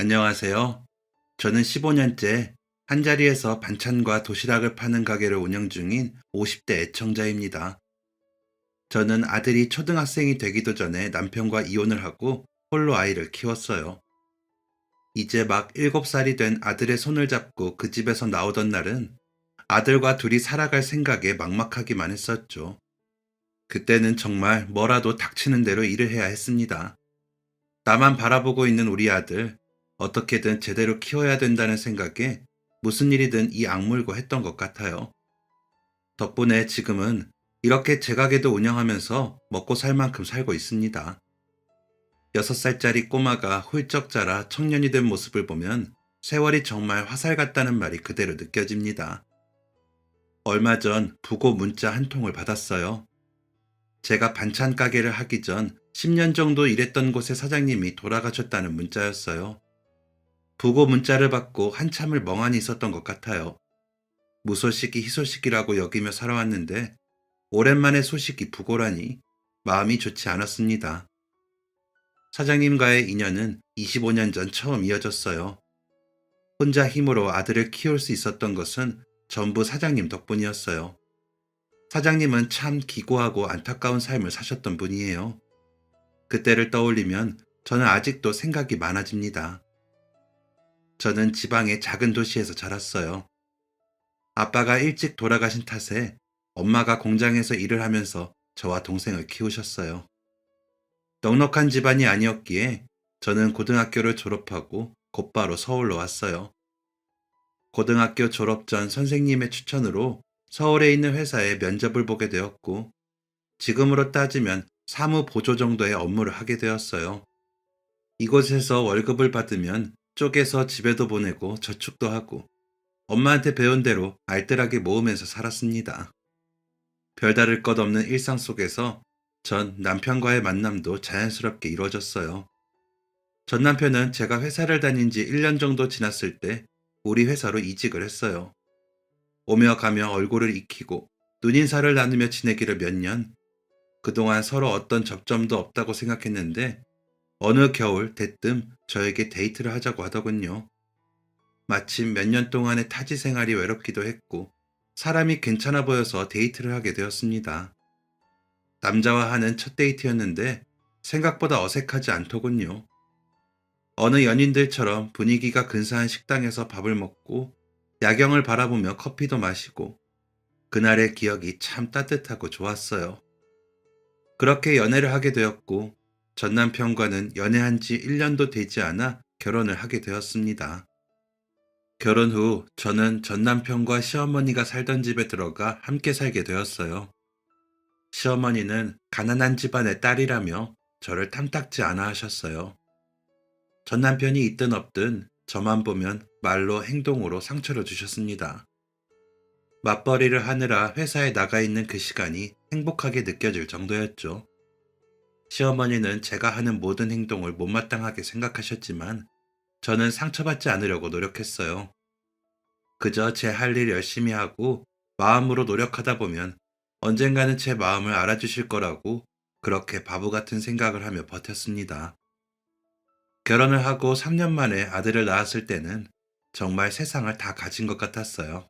안녕하세요. 저는 15년째 한자리에서 반찬과 도시락을 파는 가게를 운영 중인 50대 애청자입니다. 저는 아들이 초등학생이 되기도 전에 남편과 이혼을 하고 홀로 아이를 키웠어요. 이제 막 7살이 된 아들의 손을 잡고 그 집에서 나오던 날은 아들과 둘이 살아갈 생각에 막막하기만 했었죠. 그때는 정말 뭐라도 닥치는 대로 일을 해야 했습니다. 나만 바라보고 있는 우리 아들, 어떻게든 제대로 키워야 된다는 생각에 무슨 일이든 이 악물고 했던 것 같아요. 덕분에 지금은 이렇게 제 가게도 운영하면서 먹고 살 만큼 살고 있습니다. 6살짜리 꼬마가 훌쩍 자라 청년이 된 모습을 보면 세월이 정말 화살 같다는 말이 그대로 느껴집니다. 얼마 전 부고 문자 한 통을 받았어요. 제가 반찬 가게를 하기 전 10년 정도 일했던 곳의 사장님이 돌아가셨다는 문자였어요. 부고 문자를 받고 한참을 멍하니 있었던 것 같아요. 무소식이 희소식이라고 여기며 살아왔는데 오랜만에 소식이 부고라니 마음이 좋지 않았습니다. 사장님과의 인연은 25년 전 처음 이어졌어요. 혼자 힘으로 아들을 키울 수 있었던 것은 전부 사장님 덕분이었어요. 사장님은 참 기고하고 안타까운 삶을 사셨던 분이에요. 그때를 떠올리면 저는 아직도 생각이 많아집니다. 저는 지방의 작은 도시에서 자랐어요. 아빠가 일찍 돌아가신 탓에 엄마가 공장에서 일을 하면서 저와 동생을 키우셨어요. 넉넉한 집안이 아니었기에 저는 고등학교를 졸업하고 곧바로 서울로 왔어요. 고등학교 졸업 전 선생님의 추천으로 서울에 있는 회사에 면접을 보게 되었고, 지금으로 따지면 사무 보조 정도의 업무를 하게 되었어요. 이곳에서 월급을 받으면 쪼개서 집에도 보내고 저축도 하고 엄마한테 배운 대로 알뜰하게 모으면서 살았습니다. 별다를 것 없는 일상 속에서 전 남편과의 만남도 자연스럽게 이루어졌어요. 전 남편은 제가 회사를 다닌 지 1년 정도 지났을 때 우리 회사로 이직을 했어요. 오며 가며 얼굴을 익히고 눈인사를 나누며 지내기를 몇 년, 그동안 서로 어떤 접점도 없다고 생각했는데 어느 겨울 대뜸 저에게 데이트를 하자고 하더군요. 마침 몇 년 동안의 타지 생활이 외롭기도 했고 사람이 괜찮아 보여서 데이트를 하게 되었습니다. 남자와 하는 첫 데이트였는데 생각보다 어색하지 않더군요. 어느 연인들처럼 분위기가 근사한 식당에서 밥을 먹고 야경을 바라보며 커피도 마시고 그날의 기억이 참 따뜻하고 좋았어요. 그렇게 연애를 하게 되었고 전 남편과는 연애한 지 1년도 되지 않아 결혼을 하게 되었습니다. 결혼 후 저는 전 남편과 시어머니가 살던 집에 들어가 함께 살게 되었어요. 시어머니는 가난한 집안의 딸이라며 저를 탐탁지 않아 하셨어요. 전 남편이 있든 없든 저만 보면 말로 행동으로 상처를 주셨습니다. 맞벌이를 하느라 회사에 나가 있는 그 시간이 행복하게 느껴질 정도였죠. 시어머니는 제가 하는 모든 행동을 못마땅하게 생각하셨지만 저는 상처받지 않으려고 노력했어요. 그저 제 할 일 열심히 하고 마음으로 노력하다 보면 언젠가는 제 마음을 알아주실 거라고 그렇게 바보 같은 생각을 하며 버텼습니다. 결혼을 하고 3년 만에 아들을 낳았을 때는 정말 세상을 다 가진 것 같았어요.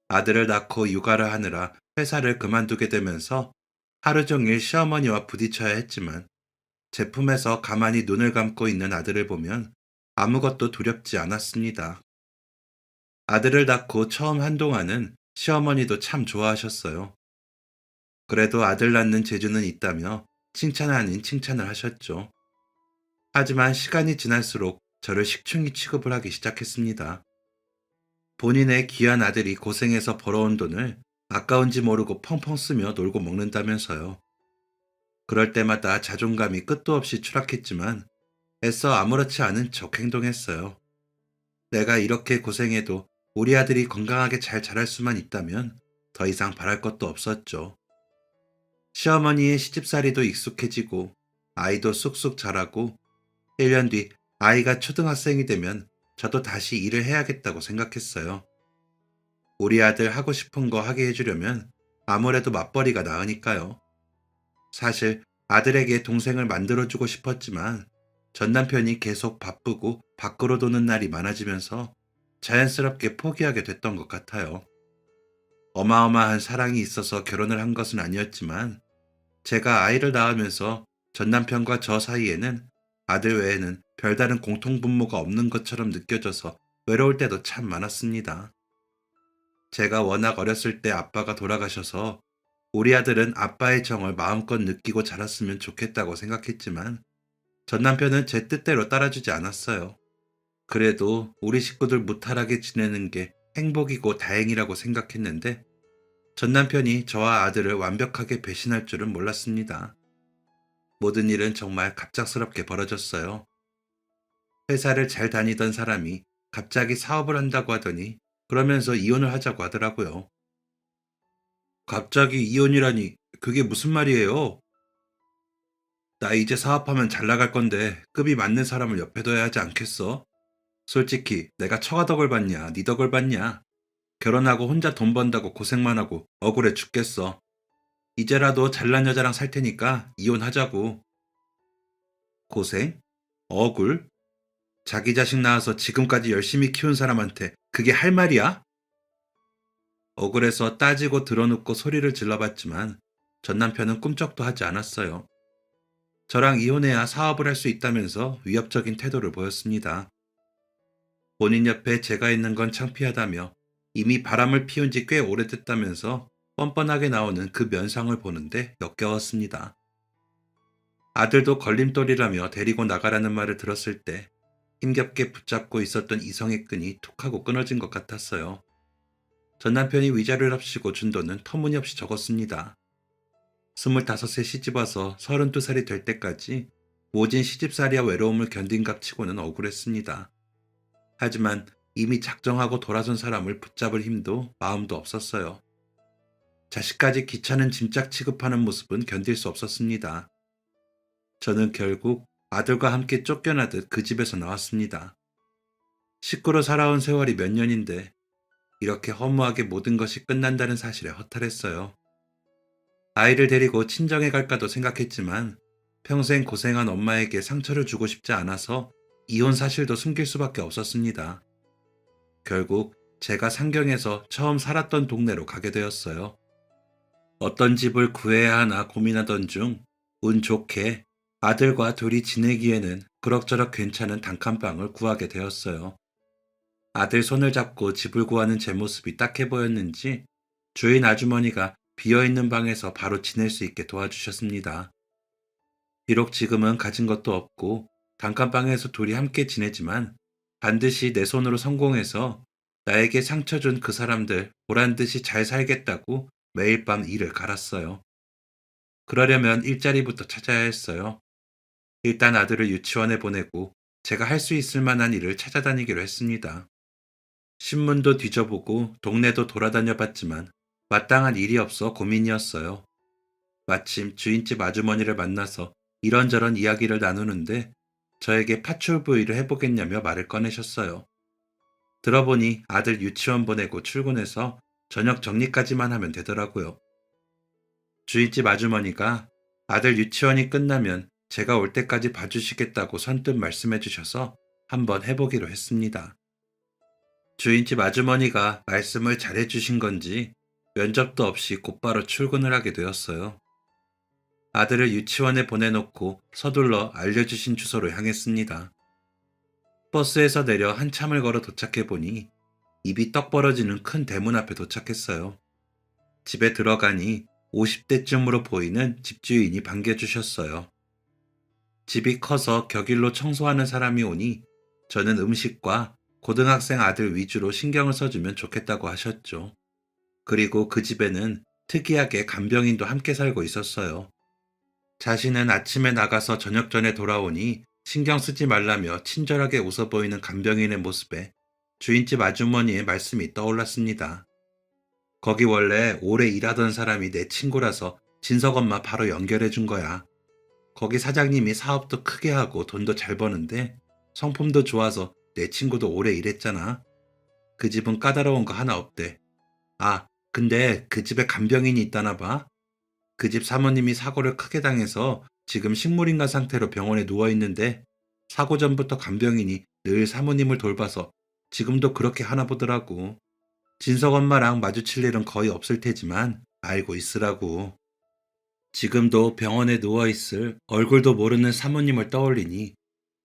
아들을 낳고 육아를 하느라 회사를 그만두게 되면서 하루 종일 시어머니와 부딪혀야 했지만 제품에서 가만히 눈을 감고 있는 아들을 보면 아무것도 두렵지 않았습니다. 아들을 낳고 처음 한동안은 시어머니도 참 좋아하셨어요. 그래도 아들 낳는 재주는 있다며 칭찬 아닌 칭찬을 하셨죠. 하지만 시간이 지날수록 저를 식충이 취급을 하기 시작했습니다. 본인의 귀한 아들이 고생해서 벌어온 돈을 아까운지 모르고 펑펑 쓰며 놀고 먹는다면서요. 그럴 때마다 자존감이 끝도 없이 추락했지만 애써 아무렇지 않은 척 행동했어요. 내가 이렇게 고생해도 우리 아들이 건강하게 잘 자랄 수만 있다면 더 이상 바랄 것도 없었죠. 시어머니의 시집살이도 익숙해지고 아이도 쑥쑥 자라고 1년 뒤 아이가 초등학생이 되면 저도 다시 일을 해야겠다고 생각했어요. 우리 아들 하고 싶은 거 하게 해주려면 아무래도 맞벌이가 나으니까요. 사실 아들에게 동생을 만들어주고 싶었지만 전 남편이 계속 바쁘고 밖으로 도는 날이 많아지면서 자연스럽게 포기하게 됐던 것 같아요. 어마어마한 사랑이 있어서 결혼을 한 것은 아니었지만 제가 아이를 낳으면서 전 남편과 저 사이에는 아들 외에는 별다른 공통분모가 없는 것처럼 느껴져서 외로울 때도 참 많았습니다. 제가 워낙 어렸을 때 아빠가 돌아가셔서 우리 아들은 아빠의 정을 마음껏 느끼고 자랐으면 좋겠다고 생각했지만 전 남편은 제 뜻대로 따라주지 않았어요. 그래도 우리 식구들 무탈하게 지내는 게 행복이고 다행이라고 생각했는데 전 남편이 저와 아들을 완벽하게 배신할 줄은 몰랐습니다. 모든 일은 정말 갑작스럽게 벌어졌어요. 회사를 잘 다니던 사람이 갑자기 사업을 한다고 하더니 그러면서 이혼을 하자고 하더라고요. 갑자기 이혼이라니 그게 무슨 말이에요? 나 이제 사업하면 잘 나갈 건데 급이 맞는 사람을 옆에 둬야 하지 않겠어? 솔직히 내가 처가 덕을 봤냐, 네 덕을 봤냐? 결혼하고 혼자 돈 번다고 고생만 하고 억울해 죽겠어. 이제라도 잘난 여자랑 살 테니까 이혼하자고. 고생? 억울? 자기 자식 낳아서 지금까지 열심히 키운 사람한테 그게 할 말이야? 억울해서 따지고 드러눕고 소리를 질러봤지만 전 남편은 꿈쩍도 하지 않았어요. 저랑 이혼해야 사업을 할 수 있다면서 위협적인 태도를 보였습니다. 본인 옆에 제가 있는 건 창피하다며 이미 바람을 피운 지 꽤 오래됐다면서 뻔뻔하게 나오는 그 면상을 보는데 역겨웠습니다. 아들도 걸림돌이라며 데리고 나가라는 말을 들었을 때 힘겹게 붙잡고 있었던 이성의 끈이 툭 하고 끊어진 것 같았어요. 전 남편이 위자료를 합치고 준 돈은 터무니없이 적었습니다. 25세 시집와서 32살이 될 때까지 모진 시집살이와 외로움을 견딘 값치고는 억울했습니다. 하지만 이미 작정하고 돌아선 사람을 붙잡을 힘도 마음도 없었어요. 자식까지 귀찮은 짐짝 취급하는 모습은 견딜 수 없었습니다. 저는 결국 아들과 함께 쫓겨나듯 그 집에서 나왔습니다. 식구로 살아온 세월이 몇 년인데 이렇게 허무하게 모든 것이 끝난다는 사실에 허탈했어요. 아이를 데리고 친정에 갈까도 생각했지만 평생 고생한 엄마에게 상처를 주고 싶지 않아서 이혼 사실도 숨길 수밖에 없었습니다. 결국 제가 상경에서 처음 살았던 동네로 가게 되었어요. 어떤 집을 구해야 하나 고민하던 중 운 좋게 아들과 둘이 지내기에는 그럭저럭 괜찮은 단칸방을 구하게 되었어요. 아들 손을 잡고 집을 구하는 제 모습이 딱해 보였는지 주인 아주머니가 비어있는 방에서 바로 지낼 수 있게 도와주셨습니다. 비록 지금은 가진 것도 없고 단칸방에서 둘이 함께 지내지만 반드시 내 손으로 성공해서 나에게 상처 준 그 사람들 보란듯이 잘 살겠다고 매일 밤 일을 갈았어요. 그러려면 일자리부터 찾아야 했어요. 일단 아들을 유치원에 보내고 제가 할 수 있을 만한 일을 찾아다니기로 했습니다. 신문도 뒤져보고 동네도 돌아다녀 봤지만 마땅한 일이 없어 고민이었어요. 마침 주인집 아주머니를 만나서 이런저런 이야기를 나누는데 저에게 파출부 일을 해보겠냐며 말을 꺼내셨어요. 들어보니 아들 유치원 보내고 출근해서 저녁 정리까지만 하면 되더라고요. 주인집 아주머니가 아들 유치원이 끝나면 제가 올 때까지 봐주시겠다고 선뜻 말씀해 주셔서 한번 해보기로 했습니다. 주인집 아주머니가 말씀을 잘해 주신 건지 면접도 없이 곧바로 출근을 하게 되었어요. 아들을 유치원에 보내놓고 서둘러 알려주신 주소로 향했습니다. 버스에서 내려 한참을 걸어 도착해보니 입이 떡 벌어지는 큰 대문 앞에 도착했어요. 집에 들어가니 50대쯤으로 보이는 집주인이 반겨주셨어요. 집이 커서 격일로 청소하는 사람이 오니 저는 음식과 고등학생 아들 위주로 신경을 써주면 좋겠다고 하셨죠. 그리고 그 집에는 특이하게 간병인도 함께 살고 있었어요. 자신은 아침에 나가서 저녁 전에 돌아오니 신경 쓰지 말라며 친절하게 웃어 보이는 간병인의 모습에 주인집 아주머니의 말씀이 떠올랐습니다. 거기 원래 오래 일하던 사람이 내 친구라서 진석 엄마 바로 연결해 준 거야. 거기 사장님이 사업도 크게 하고 돈도 잘 버는데 성품도 좋아서 내 친구도 오래 일했잖아. 그 집은 까다로운 거 하나 없대. 아, 근데 그 집에 간병인이 있다나 봐. 그 집 사모님이 사고를 크게 당해서 지금 식물인간 상태로 병원에 누워 있는데 사고 전부터 간병인이 늘 사모님을 돌봐서 지금도 그렇게 하나 보더라고. 진석 엄마랑 마주칠 일은 거의 없을 테지만 알고 있으라고. 지금도 병원에 누워있을 얼굴도 모르는 사모님을 떠올리니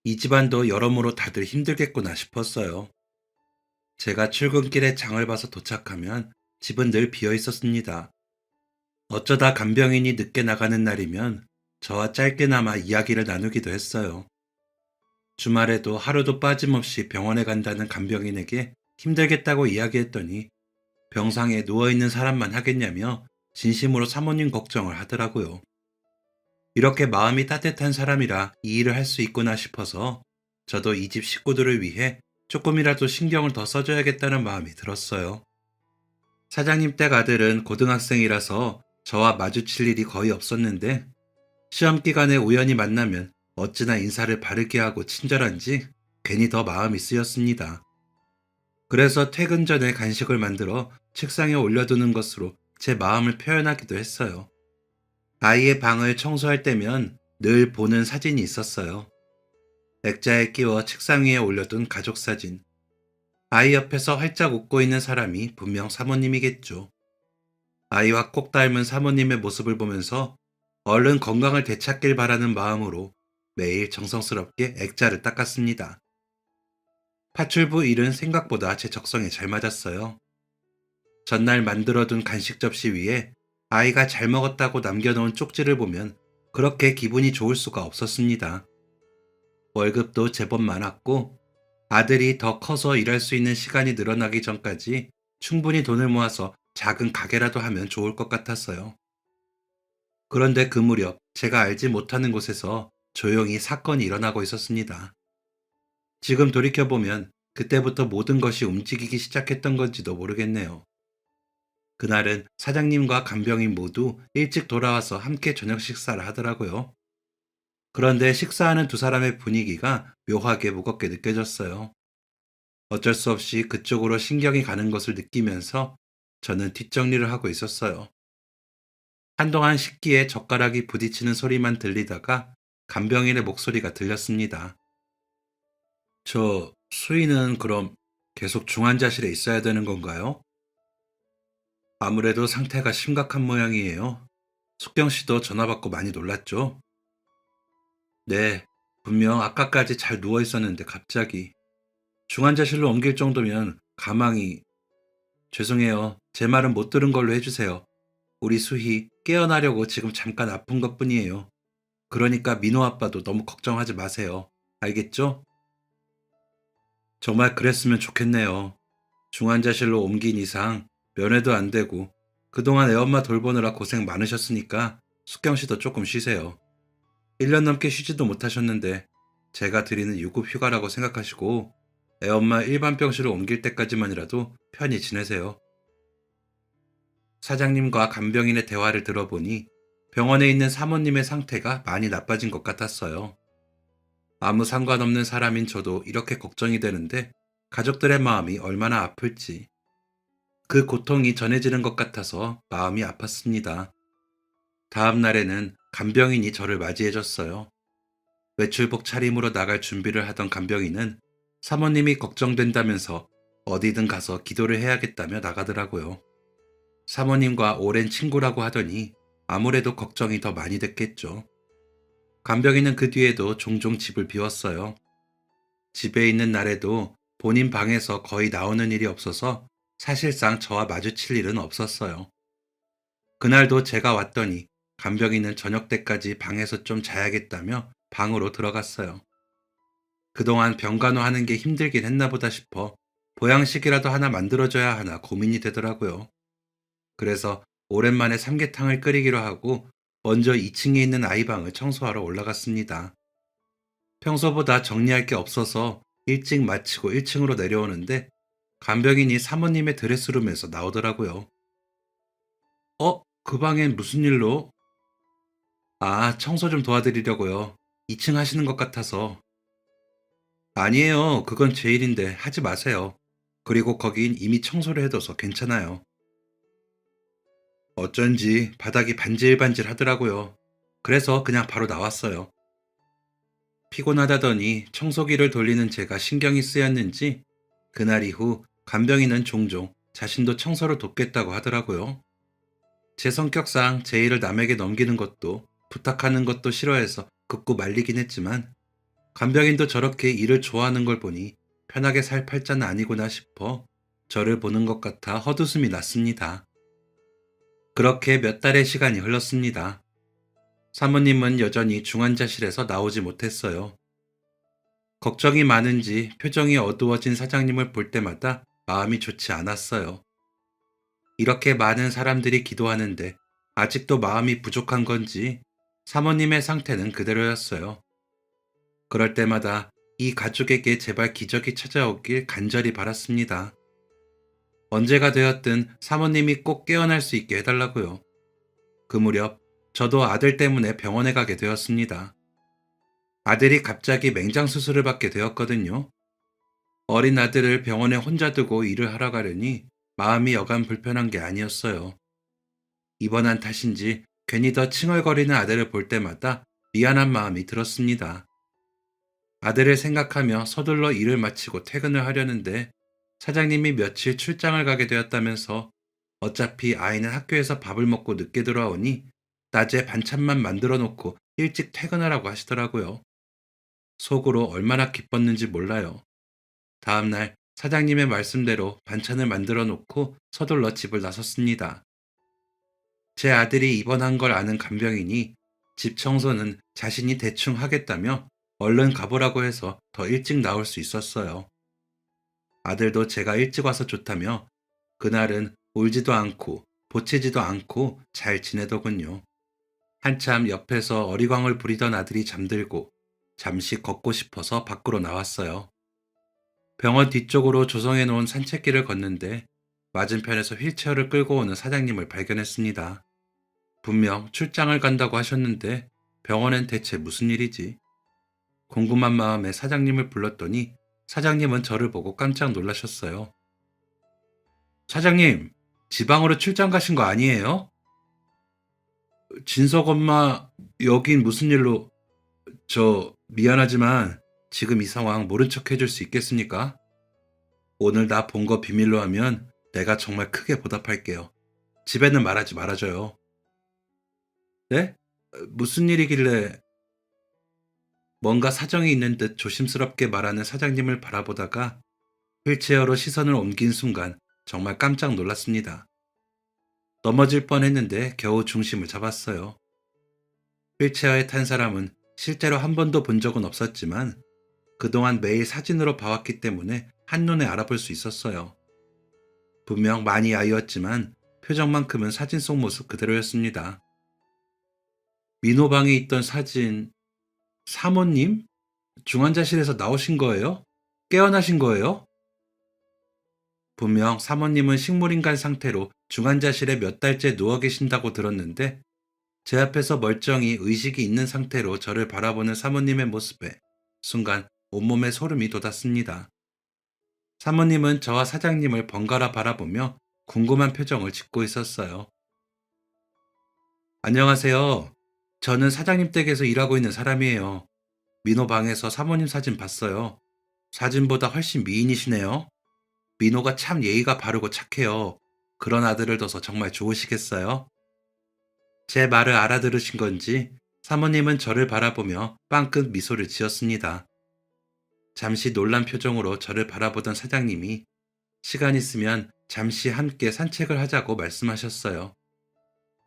이 집안도 여러모로 다들 힘들겠구나 싶었어요. 제가 출근길에 장을 봐서 도착하면 집은 늘 비어 있었습니다. 어쩌다 간병인이 늦게 나가는 날이면 저와 짧게나마 이야기를 나누기도 했어요. 주말에도 하루도 빠짐없이 병원에 간다는 간병인에게 힘들겠다고 이야기했더니 병상에 누워있는 사람만 하겠냐며 진심으로 사모님 걱정을 하더라고요. 이렇게 마음이 따뜻한 사람이라 이 일을 할 수 있구나 싶어서 저도 이 집 식구들을 위해 조금이라도 신경을 더 써줘야겠다는 마음이 들었어요. 사장님 댁 아들은 고등학생이라서 저와 마주칠 일이 거의 없었는데 시험 기간에 우연히 만나면 어찌나 인사를 바르게 하고 친절한지 괜히 더 마음이 쓰였습니다. 그래서 퇴근 전에 간식을 만들어 책상에 올려두는 것으로 제 마음을 표현하기도 했어요. 아이의 방을 청소할 때면 늘 보는 사진이 있었어요. 액자에 끼워 책상 위에 올려둔 가족 사진. 아이 옆에서 활짝 웃고 있는 사람이 분명 사모님이겠죠. 아이와 꼭 닮은 사모님의 모습을 보면서 얼른 건강을 되찾길 바라는 마음으로 매일 정성스럽게 액자를 닦았습니다. 파출부 일은 생각보다 제 적성에 잘 맞았어요. 전날 만들어둔 간식 접시 위에 아이가 잘 먹었다고 남겨놓은 쪽지를 보면 그렇게 기분이 좋을 수가 없었습니다. 월급도 제법 많았고 아들이 더 커서 일할 수 있는 시간이 늘어나기 전까지 충분히 돈을 모아서 작은 가게라도 하면 좋을 것 같았어요. 그런데 그 무렵 제가 알지 못하는 곳에서 조용히 사건이 일어나고 있었습니다. 지금 돌이켜보면 그때부터 모든 것이 움직이기 시작했던 건지도 모르겠네요. 그날은 사장님과 간병인 모두 일찍 돌아와서 함께 저녁 식사를 하더라고요. 그런데 식사하는 두 사람의 분위기가 묘하게 무겁게 느껴졌어요. 어쩔 수 없이 그쪽으로 신경이 가는 것을 느끼면서 저는 뒷정리를 하고 있었어요. 한동안 식기에 젓가락이 부딪히는 소리만 들리다가 간병인의 목소리가 들렸습니다. 수희는 그럼 계속 중환자실에 있어야 되는 건가요? 아무래도 상태가 심각한 모양이에요. 숙경 씨도 전화 받고 많이 놀랐죠? 네, 분명 아까까지 잘 누워 있었는데 갑자기 중환자실로 옮길 정도면 가망이 죄송해요. 제 말은 못 들은 걸로 해주세요. 우리 수희 깨어나려고 지금 잠깐 아픈 것뿐이에요. 그러니까 민호 아빠도 너무 걱정하지 마세요. 알겠죠? 정말 그랬으면 좋겠네요. 중환자실로 옮긴 이상 면회도 안 되고 그동안 애엄마 돌보느라 고생 많으셨으니까 숙경 씨도 조금 쉬세요. 1년 넘게 쉬지도 못하셨는데 제가 드리는 유급 휴가라고 생각하시고 애엄마 일반 병실로 옮길 때까지만이라도 편히 지내세요. 사장님과 간병인의 대화를 들어보니 병원에 있는 사모님의 상태가 많이 나빠진 것 같았어요. 아무 상관없는 사람인 저도 이렇게 걱정이 되는데 가족들의 마음이 얼마나 아플지. 그 고통이 전해지는 것 같아서 마음이 아팠습니다. 다음 날에는 간병인이 저를 맞이해줬어요. 외출복 차림으로 나갈 준비를 하던 간병인은 사모님이 걱정된다면서 어디든 가서 기도를 해야겠다며 나가더라고요. 사모님과 오랜 친구라고 하더니 아무래도 걱정이 더 많이 됐겠죠. 간병인은 그 뒤에도 종종 집을 비웠어요. 집에 있는 날에도 본인 방에서 거의 나오는 일이 없어서 사실상 저와 마주칠 일은 없었어요. 그날도 제가 왔더니 간병인은 저녁 때까지 방에서 좀 자야겠다며 방으로 들어갔어요. 그동안 병간호하는 게 힘들긴 했나 보다 싶어 보양식이라도 하나 만들어줘야 하나 고민이 되더라고요. 그래서 오랜만에 삼계탕을 끓이기로 하고 먼저 2층에 있는 아이방을 청소하러 올라갔습니다. 평소보다 정리할 게 없어서 일찍 마치고 1층으로 내려오는데 간병인이 사모님의 드레스룸에서 나오더라고요. 그 방엔 무슨 일로? 아, 청소 좀 도와드리려고요. 2층 하시는 것 같아서. 아니에요. 그건 제 일인데 하지 마세요. 그리고 거긴 이미 청소를 해둬서 괜찮아요. 어쩐지 바닥이 반질반질 하더라고요. 그래서 그냥 바로 나왔어요. 피곤하다더니 청소기를 돌리는 제가 신경이 쓰였는지 그날 이후 간병인은 종종 자신도 청소를 돕겠다고 하더라고요. 제 성격상 제 일을 남에게 넘기는 것도 부탁하는 것도 싫어해서 극구 말리긴 했지만 간병인도 저렇게 일을 좋아하는 걸 보니 편하게 살 팔자는 아니구나 싶어 저를 보는 것 같아 헛웃음이 났습니다. 그렇게 몇 달의 시간이 흘렀습니다. 사모님은 여전히 중환자실에서 나오지 못했어요. 걱정이 많은지 표정이 어두워진 사장님을 볼 때마다 마음이 좋지 않았어요. 이렇게 많은 사람들이 기도하는데 아직도 마음이 부족한 건지 사모님의 상태는 그대로였어요. 그럴 때마다 이 가족에게 제발 기적이 찾아오길 간절히 바랐습니다. 언제가 되었든 사모님이 꼭 깨어날 수 있게 해달라고요. 그 무렵 저도 아들 때문에 병원에 가게 되었습니다. 아들이 갑자기 맹장 수술을 받게 되었거든요. 어린 아들을 병원에 혼자 두고 일을 하러 가려니 마음이 여간 불편한 게 아니었어요. 입원한 탓인지 괜히 더 칭얼거리는 아들을 볼 때마다 미안한 마음이 들었습니다. 아들을 생각하며 서둘러 일을 마치고 퇴근을 하려는데 사장님이 며칠 출장을 가게 되었다면서 어차피 아이는 학교에서 밥을 먹고 늦게 돌아오니 낮에 반찬만 만들어 놓고 일찍 퇴근하라고 하시더라고요. 속으로 얼마나 기뻤는지 몰라요. 다음날 사장님의 말씀대로 반찬을 만들어 놓고 서둘러 집을 나섰습니다. 제 아들이 입원한 걸 아는 간병인이 집 청소는 자신이 대충 하겠다며 얼른 가보라고 해서 더 일찍 나올 수 있었어요. 아들도 제가 일찍 와서 좋다며 그날은 울지도 않고 보채지도 않고 잘 지내더군요. 한참 옆에서 어리광을 부리던 아들이 잠들고 잠시 걷고 싶어서 밖으로 나왔어요. 병원 뒤쪽으로 조성해 놓은 산책길을 걷는데 맞은편에서 휠체어를 끌고 오는 사장님을 발견했습니다. 분명 출장을 간다고 하셨는데 병원엔 대체 무슨 일이지? 궁금한 마음에 사장님을 불렀더니 사장님은 저를 보고 깜짝 놀라셨어요. 사장님, 지방으로 출장 가신 거 아니에요? 진석 엄마, 여긴 무슨 일로, 미안하지만 지금 이 상황 모른 척 해줄 수 있겠습니까? 오늘 나 본 거 비밀로 하면 내가 정말 크게 보답할게요. 집에는 말하지 말아줘요. 네? 무슨 일이길래 뭔가 사정이 있는 듯 조심스럽게 말하는 사장님을 바라보다가 휠체어로 시선을 옮긴 순간 정말 깜짝 놀랐습니다. 넘어질 뻔했는데 겨우 중심을 잡았어요. 휠체어에 탄 사람은 실제로 한 번도 본 적은 없었지만 그동안 매일 사진으로 봐왔기 때문에 한눈에 알아볼 수 있었어요. 분명 많이 아이였지만 표정만큼은 사진 속 모습 그대로였습니다. 민호방에 있던 사진, 사모님? 중환자실에서 나오신 거예요? 깨어나신 거예요? 분명 사모님은 식물인간 상태로 중환자실에 몇 달째 누워 계신다고 들었는데 제 앞에서 멀쩡히 의식이 있는 상태로 저를 바라보는 사모님의 모습에 순간 온몸에 소름이 돋았습니다. 사모님은 저와 사장님을 번갈아 바라보며 궁금한 표정을 짓고 있었어요. 안녕하세요. 저는 사장님 댁에서 일하고 있는 사람이에요. 민호 방에서 사모님 사진 봤어요. 사진보다 훨씬 미인이시네요. 민호가 참 예의가 바르고 착해요. 그런 아들을 둬서 정말 좋으시겠어요? 제 말을 알아들으신 건지 사모님은 저를 바라보며 빵끝 미소를 지었습니다. 잠시 놀란 표정으로 저를 바라보던 사장님이 시간 있으면 잠시 함께 산책을 하자고 말씀하셨어요.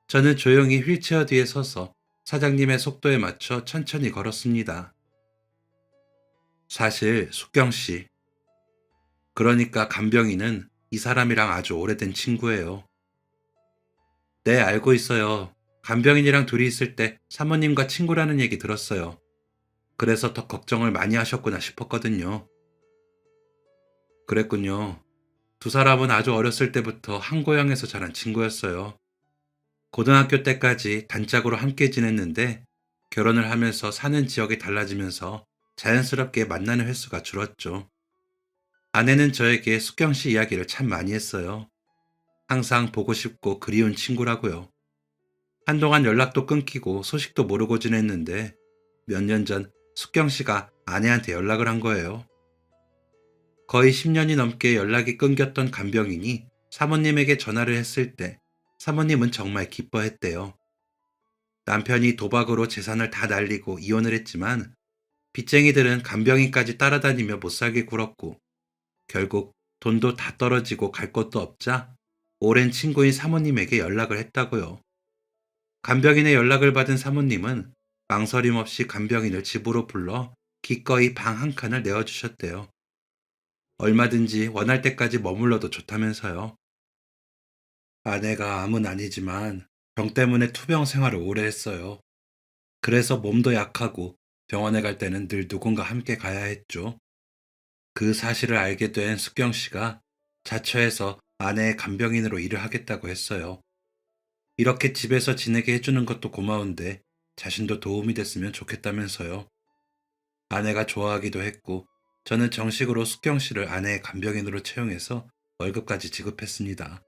저는 조용히 휠체어 뒤에 서서 사장님의 속도에 맞춰 천천히 걸었습니다. 사실 숙경 씨, 그러니까 간병인은 이 사람이랑 아주 오래된 친구예요. 네, 알고 있어요. 간병인이랑 둘이 있을 때 사모님과 친구라는 얘기 들었어요. 그래서 더 걱정을 많이 하셨구나 싶었거든요. 그랬군요. 두 사람은 아주 어렸을 때부터 한 고향에서 자란 친구였어요. 고등학교 때까지 단짝으로 함께 지냈는데 결혼을 하면서 사는 지역이 달라지면서 자연스럽게 만나는 횟수가 줄었죠. 아내는 저에게 숙경 씨 이야기를 참 많이 했어요. 항상 보고 싶고 그리운 친구라고요. 한동안 연락도 끊기고 소식도 모르고 지냈는데 몇 년 전 숙경 씨가 아내한테 연락을 한 거예요. 거의 10년이 넘게 연락이 끊겼던 간병인이 사모님에게 전화를 했을 때 사모님은 정말 기뻐했대요. 남편이 도박으로 재산을 다 날리고 이혼을 했지만 빚쟁이들은 간병인까지 따라다니며 못살게 굴었고 결국 돈도 다 떨어지고 갈 곳도 없자 오랜 친구인 사모님에게 연락을 했다고요. 간병인의 연락을 받은 사모님은 망설임 없이 간병인을 집으로 불러 기꺼이 방 한 칸을 내어주셨대요. 얼마든지 원할 때까지 머물러도 좋다면서요. 아내가 암은 아니지만 병 때문에 투병 생활을 오래 했어요. 그래서 몸도 약하고 병원에 갈 때는 늘 누군가 함께 가야 했죠. 그 사실을 알게 된 숙경 씨가 자처해서 아내의 간병인으로 일을 하겠다고 했어요. 이렇게 집에서 지내게 해주는 것도 고마운데 자신도 도움이 됐으면 좋겠다면서요. 아내가 좋아하기도 했고 저는 정식으로 숙경 씨를 아내의 간병인으로 채용해서 월급까지 지급했습니다.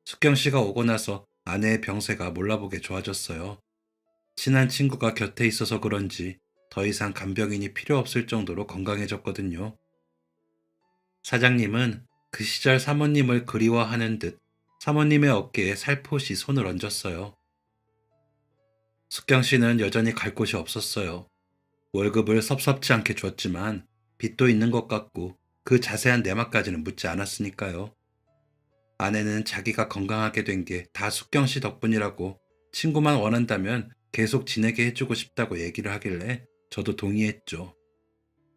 숙경 씨가 오고 나서 아내의 병세가 몰라보게 좋아졌어요. 친한 친구가 곁에 있어서 그런지 더 이상 간병인이 필요 없을 정도로 건강해졌거든요. 사장님은 그 시절 사모님을 그리워하는 듯 사모님의 어깨에 살포시 손을 얹었어요. 숙경 씨는 여전히 갈 곳이 없었어요. 월급을 섭섭지 않게 줬지만 빚도 있는 것 같고 그 자세한 내막까지는 묻지 않았으니까요. 아내는 자기가 건강하게 된 게 다 숙경 씨 덕분이라고 친구만 원한다면 계속 지내게 해주고 싶다고 얘기를 하길래 저도 동의했죠.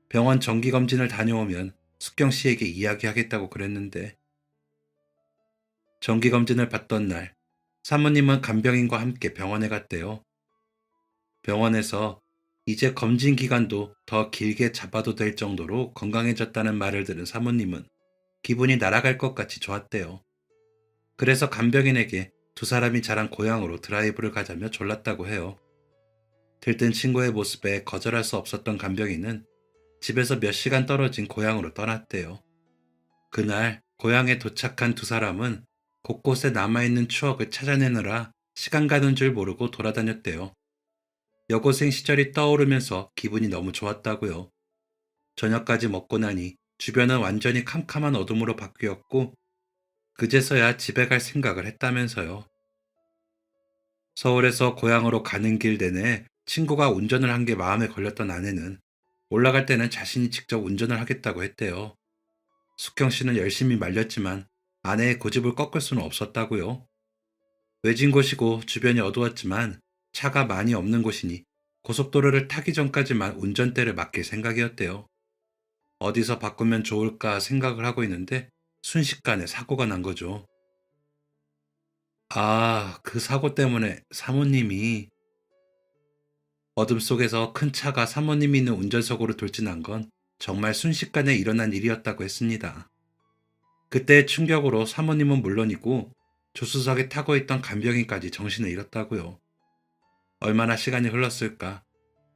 병원 정기검진을 다녀오면 숙경 씨에게 이야기하겠다고 그랬는데 정기검진을 받던 날 사모님은 간병인과 함께 병원에 갔대요. 병원에서 이제 검진 기간도 더 길게 잡아도 될 정도로 건강해졌다는 말을 들은 사모님은 기분이 날아갈 것 같이 좋았대요. 그래서 간병인에게 두 사람이 자란 고향으로 드라이브를 가자며 졸랐다고 해요. 들뜬 친구의 모습에 거절할 수 없었던 간병인은 집에서 몇 시간 떨어진 고향으로 떠났대요. 그날 고향에 도착한 두 사람은 곳곳에 남아있는 추억을 찾아내느라 시간 가는 줄 모르고 돌아다녔대요. 여고생 시절이 떠오르면서 기분이 너무 좋았다고요. 저녁까지 먹고 나니 주변은 완전히 캄캄한 어둠으로 바뀌었고 그제서야 집에 갈 생각을 했다면서요. 서울에서 고향으로 가는 길 내내 친구가 운전을 한 게 마음에 걸렸던 아내는 올라갈 때는 자신이 직접 운전을 하겠다고 했대요. 숙경 씨는 열심히 말렸지만 아내의 고집을 꺾을 수는 없었다고요. 외진 곳이고 주변이 어두웠지만 차가 많이 없는 곳이니 고속도로를 타기 전까지만 운전대를 맡길 생각이었대요. 어디서 바꾸면 좋을까 생각을 하고 있는데 순식간에 사고가 난 거죠. 아, 그 사고 때문에 사모님이 어둠 속에서 큰 차가 사모님이 있는 운전석으로 돌진한 건 정말 순식간에 일어난 일이었다고 했습니다. 그때의 충격으로 사모님은 물론이고 조수석에 타고 있던 간병인까지 정신을 잃었다고요. 얼마나 시간이 흘렀을까?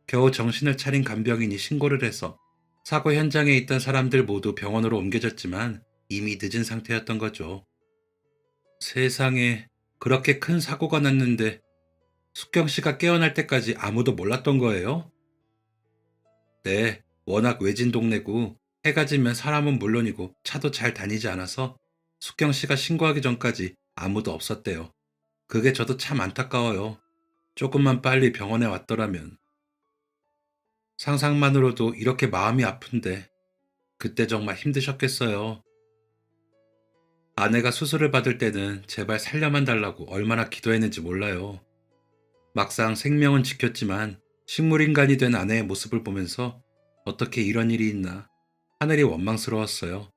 겨우 정신을 차린 간병인이 신고를 해서 사고 현장에 있던 사람들 모두 병원으로 옮겨졌지만 이미 늦은 상태였던 거죠. 세상에, 그렇게 큰 사고가 났는데 숙경 씨가 깨어날 때까지 아무도 몰랐던 거예요? 네, 워낙 외진 동네고 해가 지면 사람은 물론이고 차도 잘 다니지 않아서 숙경 씨가 신고하기 전까지 아무도 없었대요. 그게 저도 참 안타까워요. 조금만 빨리 병원에 왔더라면. 상상만으로도 이렇게 마음이 아픈데 그때 정말 힘드셨겠어요. 아내가 수술을 받을 때는 제발 살려만 달라고 얼마나 기도했는지 몰라요. 막상 생명은 지켰지만 식물인간이 된 아내의 모습을 보면서 어떻게 이런 일이 있나 하늘이 원망스러웠어요.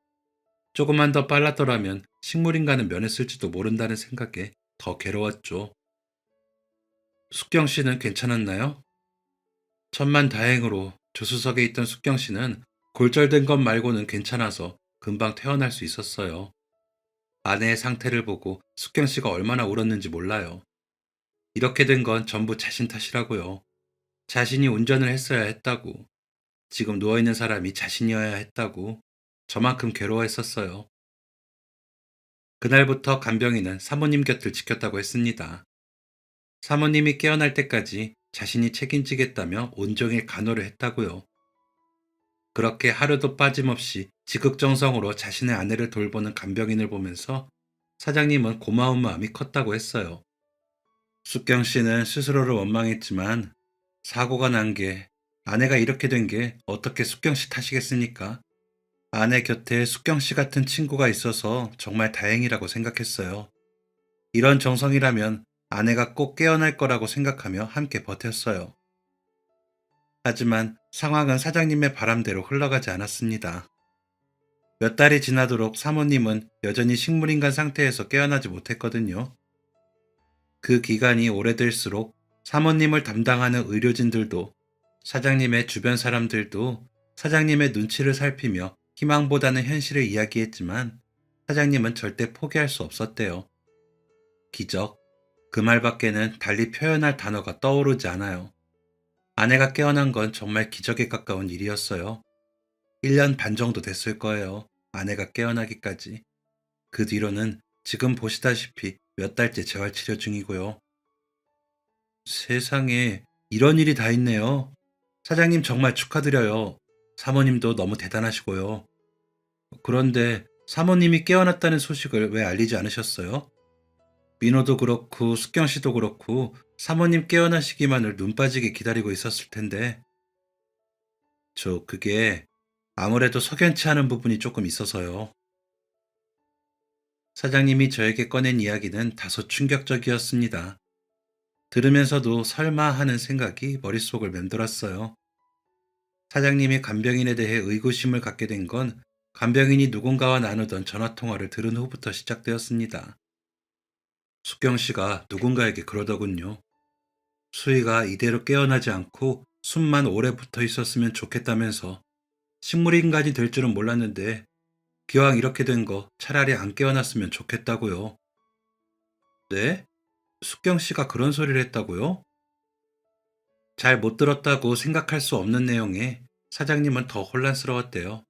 조금만 더 빨랐더라면 식물인간은 면했을지도 모른다는 생각에 더 괴로웠죠. 숙경 씨는 괜찮았나요? 천만 다행으로 조수석에 있던 숙경 씨는 골절된 것 말고는 괜찮아서 금방 퇴원할 수 있었어요. 아내의 상태를 보고 숙경 씨가 얼마나 울었는지 몰라요. 이렇게 된 건 전부 자신 탓이라고요. 자신이 운전을 했어야 했다고. 지금 누워있는 사람이 자신이어야 했다고. 저만큼 괴로워했었어요. 그날부터 간병인은 사모님 곁을 지켰다고 했습니다. 사모님이 깨어날 때까지 자신이 책임지겠다며 온종일 간호를 했다고요. 그렇게 하루도 빠짐없이 지극정성으로 자신의 아내를 돌보는 간병인을 보면서 사장님은 고마운 마음이 컸다고 했어요. 숙경 씨는 스스로를 원망했지만 사고가 난 게 아내가 이렇게 된 게 어떻게 숙경 씨 탓이겠습니까? 아내 곁에 숙경 씨 같은 친구가 있어서 정말 다행이라고 생각했어요. 이런 정성이라면 아내가 꼭 깨어날 거라고 생각하며 함께 버텼어요. 하지만 상황은 사장님의 바람대로 흘러가지 않았습니다. 몇 달이 지나도록 사모님은 여전히 식물인간 상태에서 깨어나지 못했거든요. 그 기간이 오래될수록 사모님을 담당하는 의료진들도 사장님의 주변 사람들도 사장님의 눈치를 살피며 희망보다는 현실을 이야기했지만 사장님은 절대 포기할 수 없었대요. 기적. 그 말밖에는 달리 표현할 단어가 떠오르지 않아요. 아내가 깨어난 건 정말 기적에 가까운 일이었어요. 1년 반 정도 됐을 거예요. 아내가 깨어나기까지. 그 뒤로는 지금 보시다시피 몇 달째 재활치료 중이고요. 세상에 이런 일이 다 있네요. 사장님 정말 축하드려요. 사모님도 너무 대단하시고요. 그런데 사모님이 깨어났다는 소식을 왜 알리지 않으셨어요? 민호도 그렇고 숙경 씨도 그렇고 사모님 깨어나시기만을 눈 빠지게 기다리고 있었을 텐데 그게 아무래도 석연치 않은 부분이 조금 있어서요. 사장님이 저에게 꺼낸 이야기는 다소 충격적이었습니다. 들으면서도 설마 하는 생각이 머릿속을 맴돌았어요. 사장님이 간병인에 대해 의구심을 갖게 된 건 간병인이 누군가와 나누던 전화통화를 들은 후부터 시작되었습니다. 숙경 씨가 누군가에게 그러더군요. 수희가 이대로 깨어나지 않고 숨만 오래 붙어 있었으면 좋겠다면서 식물인간이 될 줄은 몰랐는데 기왕 이렇게 된 거 차라리 안 깨어났으면 좋겠다고요. 네? 숙경 씨가 그런 소리를 했다고요? 잘 못 들었다고 생각할 수 없는 내용에 사장님은 더 혼란스러웠대요.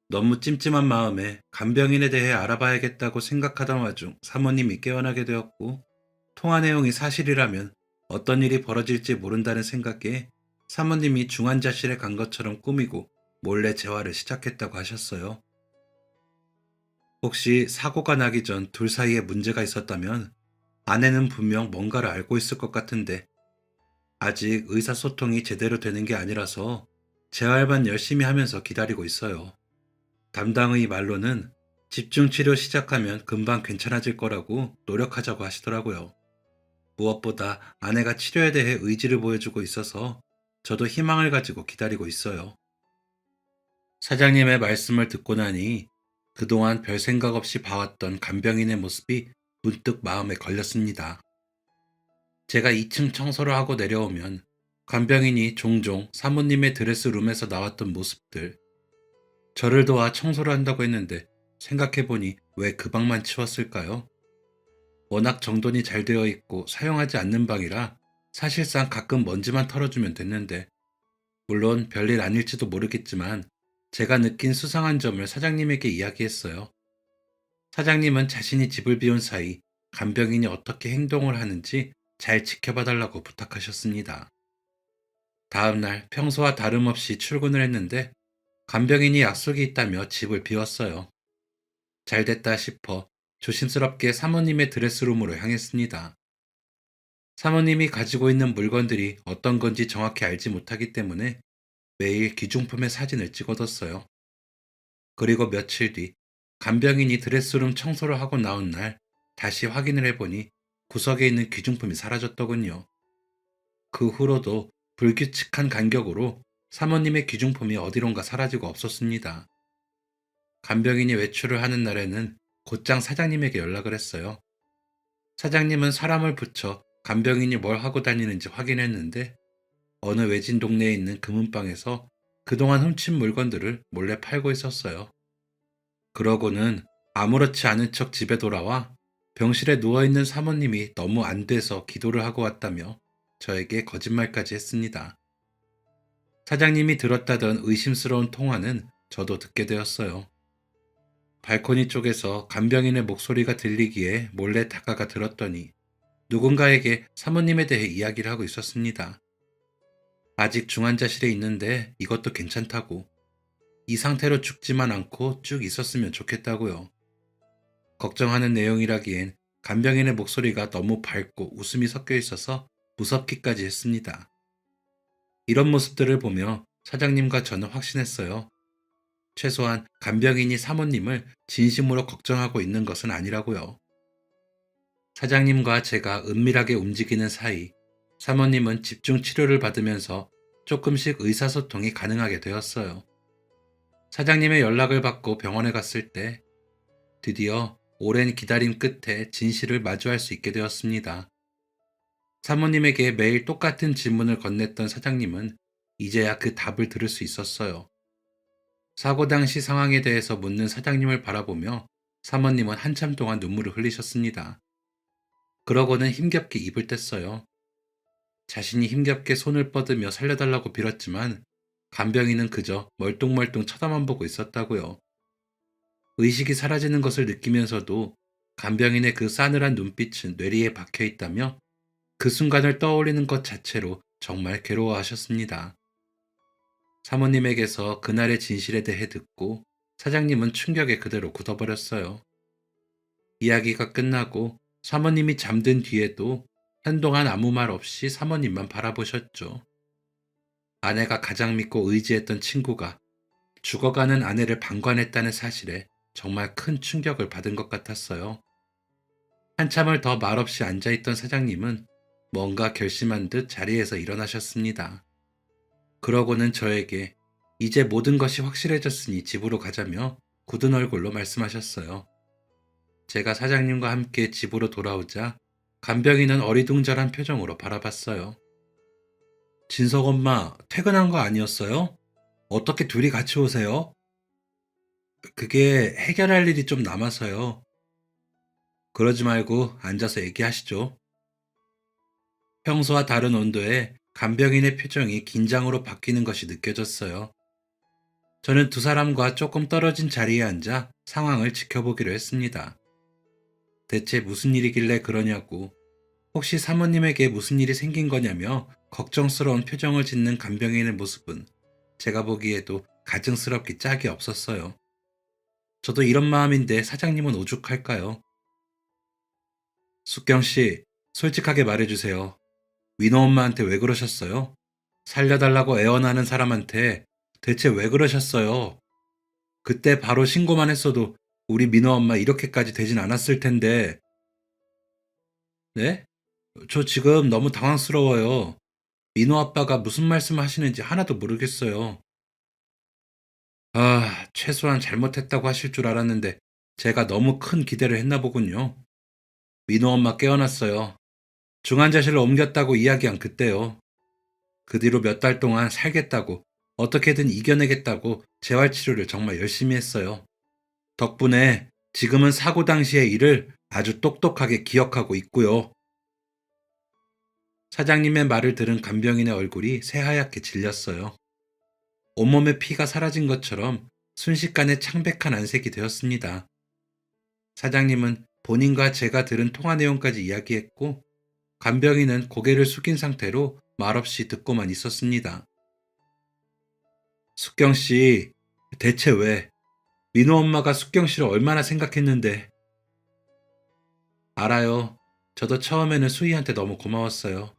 너무 찜찜한 마음에 간병인에 대해 알아봐야겠다고 생각하던 와중 사모님이 깨어나게 되었고 통화 내용이 사실이라면 어떤 일이 벌어질지 모른다는 생각에 사모님이 중환자실에 간 것처럼 꾸미고 몰래 재활을 시작했다고 하셨어요. 혹시 사고가 나기 전 둘 사이에 문제가 있었다면 아내는 분명 뭔가를 알고 있을 것 같은데 아직 의사소통이 제대로 되는 게 아니라서 재활만 열심히 하면서 기다리고 있어요. 담당의 말로는 집중치료 시작하면 금방 괜찮아질 거라고 노력하자고 하시더라고요. 무엇보다 아내가 치료에 대해 의지를 보여주고 있어서 저도 희망을 가지고 기다리고 있어요. 사장님의 말씀을 듣고 나니 그동안 별 생각 없이 봐왔던 간병인의 모습이 문득 마음에 걸렸습니다. 제가 2층 청소를 하고 내려오면 간병인이 종종 사모님의 드레스룸에서 나왔던 모습들, 저를 도와 청소를 한다고 했는데 생각해보니 왜 그 방만 치웠을까요? 워낙 정돈이 잘 되어 있고 사용하지 않는 방이라 사실상 가끔 먼지만 털어주면 됐는데 물론 별일 아닐지도 모르겠지만 제가 느낀 수상한 점을 사장님에게 이야기했어요. 사장님은 자신이 집을 비운 사이 간병인이 어떻게 행동을 하는지 잘 지켜봐 달라고 부탁하셨습니다. 다음날 평소와 다름없이 출근을 했는데 간병인이 약속이 있다며 집을 비웠어요. 잘 됐다 싶어 조심스럽게 사모님의 드레스룸으로 향했습니다. 사모님이 가지고 있는 물건들이 어떤 건지 정확히 알지 못하기 때문에 매일 귀중품의 사진을 찍어뒀어요. 그리고 며칠 뒤 간병인이 드레스룸 청소를 하고 나온 날 다시 확인을 해보니 구석에 있는 귀중품이 사라졌더군요. 그 후로도 불규칙한 간격으로 사모님의 귀중품이 어디론가 사라지고 없었습니다. 간병인이 외출을 하는 날에는 곧장 사장님에게 연락을 했어요. 사장님은 사람을 붙여 간병인이 뭘 하고 다니는지 확인했는데 어느 외진 동네에 있는 금은방에서 그동안 훔친 물건들을 몰래 팔고 있었어요. 그러고는 아무렇지 않은 척 집에 돌아와 병실에 누워있는 사모님이 너무 안 돼서 기도를 하고 왔다며 저에게 거짓말까지 했습니다. 사장님이 들었다던 의심스러운 통화는 저도 듣게 되었어요. 발코니 쪽에서 간병인의 목소리가 들리기에 몰래 다가가 들었더니 누군가에게 사모님에 대해 이야기를 하고 있었습니다. 아직 중환자실에 있는데 이것도 괜찮다고. 이 상태로 죽지만 않고 쭉 있었으면 좋겠다고요. 걱정하는 내용이라기엔 간병인의 목소리가 너무 밝고 웃음이 섞여 있어서 무섭기까지 했습니다. 이런 모습들을 보며 사장님과 저는 확신했어요. 최소한 간병인이 사모님을 진심으로 걱정하고 있는 것은 아니라고요. 사장님과 제가 은밀하게 움직이는 사이 사모님은 집중 치료를 받으면서 조금씩 의사소통이 가능하게 되었어요. 사장님의 연락을 받고 병원에 갔을 때 드디어 오랜 기다림 끝에 진실을 마주할 수 있게 되었습니다. 사모님에게 매일 똑같은 질문을 건넸던 사장님은 이제야 그 답을 들을 수 있었어요. 사고 당시 상황에 대해서 묻는 사장님을 바라보며 사모님은 한참 동안 눈물을 흘리셨습니다. 그러고는 힘겹게 입을 뗐어요. 자신이 힘겹게 손을 뻗으며 살려달라고 빌었지만 간병인은 그저 멀뚱멀뚱 쳐다만 보고 있었다고요. 의식이 사라지는 것을 느끼면서도 간병인의 그 싸늘한 눈빛은 뇌리에 박혀 있다며 그 순간을 떠올리는 것 자체로 정말 괴로워하셨습니다. 사모님에게서 그날의 진실에 대해 듣고 사장님은 충격에 그대로 굳어버렸어요. 이야기가 끝나고 사모님이 잠든 뒤에도 한동안 아무 말 없이 사모님만 바라보셨죠. 아내가 가장 믿고 의지했던 친구가 죽어가는 아내를 방관했다는 사실에 정말 큰 충격을 받은 것 같았어요. 한참을 더 말없이 앉아있던 사장님은 뭔가 결심한 듯 자리에서 일어나셨습니다. 그러고는 저에게 이제 모든 것이 확실해졌으니 집으로 가자며 굳은 얼굴로 말씀하셨어요. 제가 사장님과 함께 집으로 돌아오자 간병인은 어리둥절한 표정으로 바라봤어요. 진석 엄마, 퇴근한 거 아니었어요? 어떻게 둘이 같이 오세요? 그게 해결할 일이 좀 남아서요. 그러지 말고 앉아서 얘기하시죠. 평소와 다른 온도에 간병인의 표정이 긴장으로 바뀌는 것이 느껴졌어요. 저는 두 사람과 조금 떨어진 자리에 앉아 상황을 지켜보기로 했습니다. 대체 무슨 일이길래 그러냐고, 혹시 사모님에게 무슨 일이 생긴 거냐며 걱정스러운 표정을 짓는 간병인의 모습은 제가 보기에도 가증스럽기 짝이 없었어요. 저도 이런 마음인데 사장님은 오죽할까요? 숙경 씨, 솔직하게 말해주세요. 민호 엄마한테 왜 그러셨어요? 살려달라고 애원하는 사람한테 대체 왜 그러셨어요? 그때 바로 신고만 했어도 우리 민호 엄마 이렇게까지 되진 않았을 텐데. 네? 저 지금 너무 당황스러워요. 민호 아빠가 무슨 말씀을 하시는지 하나도 모르겠어요. 아, 최소한 잘못했다고 하실 줄 알았는데 제가 너무 큰 기대를 했나 보군요. 민호 엄마 깨어났어요. 중환자실로 옮겼다고 이야기한 그때요. 그 뒤로 몇 달 동안 살겠다고, 어떻게든 이겨내겠다고 재활치료를 정말 열심히 했어요. 덕분에 지금은 사고 당시의 일을 아주 똑똑하게 기억하고 있고요. 사장님의 말을 들은 간병인의 얼굴이 새하얗게 질렸어요. 온몸에 피가 사라진 것처럼 순식간에 창백한 안색이 되었습니다. 사장님은 본인과 제가 들은 통화 내용까지 이야기했고, 간병인은 고개를 숙인 상태로 말없이 듣고만 있었습니다. 숙경 씨, 대체 왜? 민호 엄마가 숙경 씨를 얼마나 생각했는데. 알아요. 저도 처음에는 수희한테 너무 고마웠어요.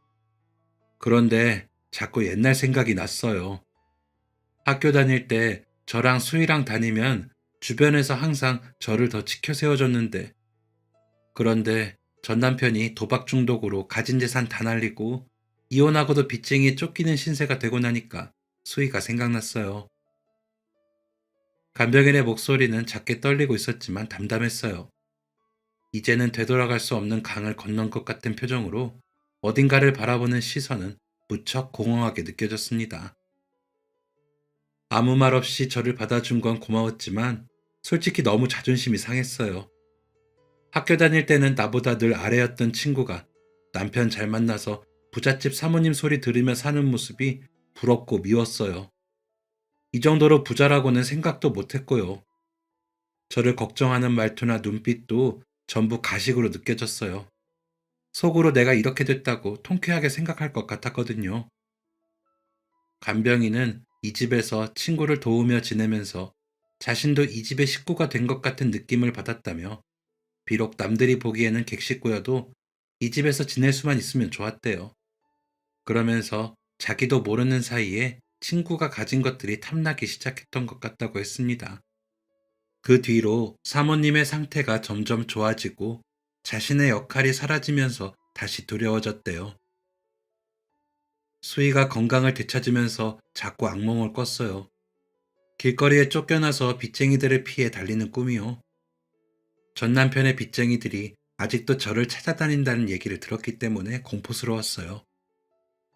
그런데 자꾸 옛날 생각이 났어요. 학교 다닐 때 저랑 수희랑 다니면 주변에서 항상 저를 더 지켜 세워줬는데, 그런데 전 남편이 도박 중독으로 가진 재산 다 날리고 이혼하고도 빚쟁이에 쫓기는 신세가 되고 나니까 수희가 생각났어요. 간병인의 목소리는 작게 떨리고 있었지만 담담했어요. 이제는 되돌아갈 수 없는 강을 건넌 것 같은 표정으로 어딘가를 바라보는 시선은 무척 공허하게 느껴졌습니다. 아무 말 없이 저를 받아준 건 고마웠지만 솔직히 너무 자존심이 상했어요. 학교 다닐 때는 나보다 늘 아래였던 친구가 남편 잘 만나서 부잣집 사모님 소리 들으며 사는 모습이 부럽고 미웠어요. 이 정도로 부자라고는 생각도 못했고요. 저를 걱정하는 말투나 눈빛도 전부 가식으로 느껴졌어요. 속으로 내가 이렇게 됐다고 통쾌하게 생각할 것 같았거든요. 간병인은 이 집에서 친구를 도우며 지내면서 자신도 이 집의 식구가 된 것 같은 느낌을 받았다며, 비록 남들이 보기에는 객식구여도 이 집에서 지낼 수만 있으면 좋았대요. 그러면서 자기도 모르는 사이에 친구가 가진 것들이 탐나기 시작했던 것 같다고 했습니다. 그 뒤로 사모님의 상태가 점점 좋아지고 자신의 역할이 사라지면서 다시 두려워졌대요. 수희가 건강을 되찾으면서 자꾸 악몽을 꿨어요. 길거리에 쫓겨나서 빚쟁이들을 피해 달리는 꿈이요. 전 남편의 빚쟁이들이 아직도 저를 찾아다닌다는 얘기를 들었기 때문에 공포스러웠어요.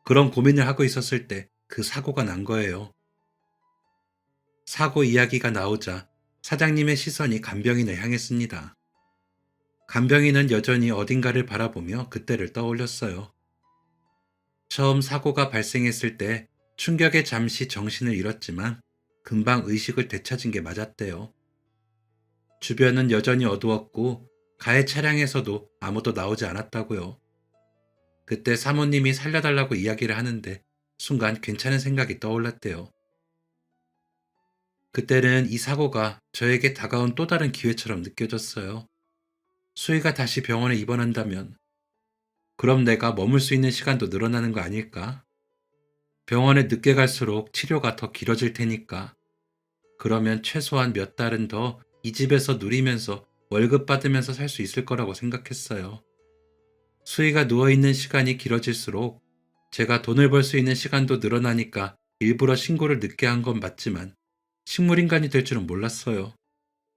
그런 고민을 하고 있었을 때 그 사고가 난 거예요. 사고 이야기가 나오자 사장님의 시선이 간병인을 향했습니다. 간병인은 여전히 어딘가를 바라보며 그때를 떠올렸어요. 처음 사고가 발생했을 때 충격에 잠시 정신을 잃었지만 금방 의식을 되찾은 게 맞았대요. 주변은 여전히 어두웠고 가해 차량에서도 아무도 나오지 않았다고요. 그때 사모님이 살려달라고 이야기를 하는데 순간 괜찮은 생각이 떠올랐대요. 그때는 이 사고가 저에게 다가온 또 다른 기회처럼 느껴졌어요. 수희가 다시 병원에 입원한다면 그럼 내가 머물 수 있는 시간도 늘어나는 거 아닐까? 병원에 늦게 갈수록 치료가 더 길어질 테니까. 그러면 최소한 몇 달은 더 이 집에서 누리면서 월급 받으면서 살 수 있을 거라고 생각했어요. 수희가 누워있는 시간이 길어질수록 제가 돈을 벌 수 있는 시간도 늘어나니까 일부러 신고를 늦게 한 건 맞지만 식물인간이 될 줄은 몰랐어요.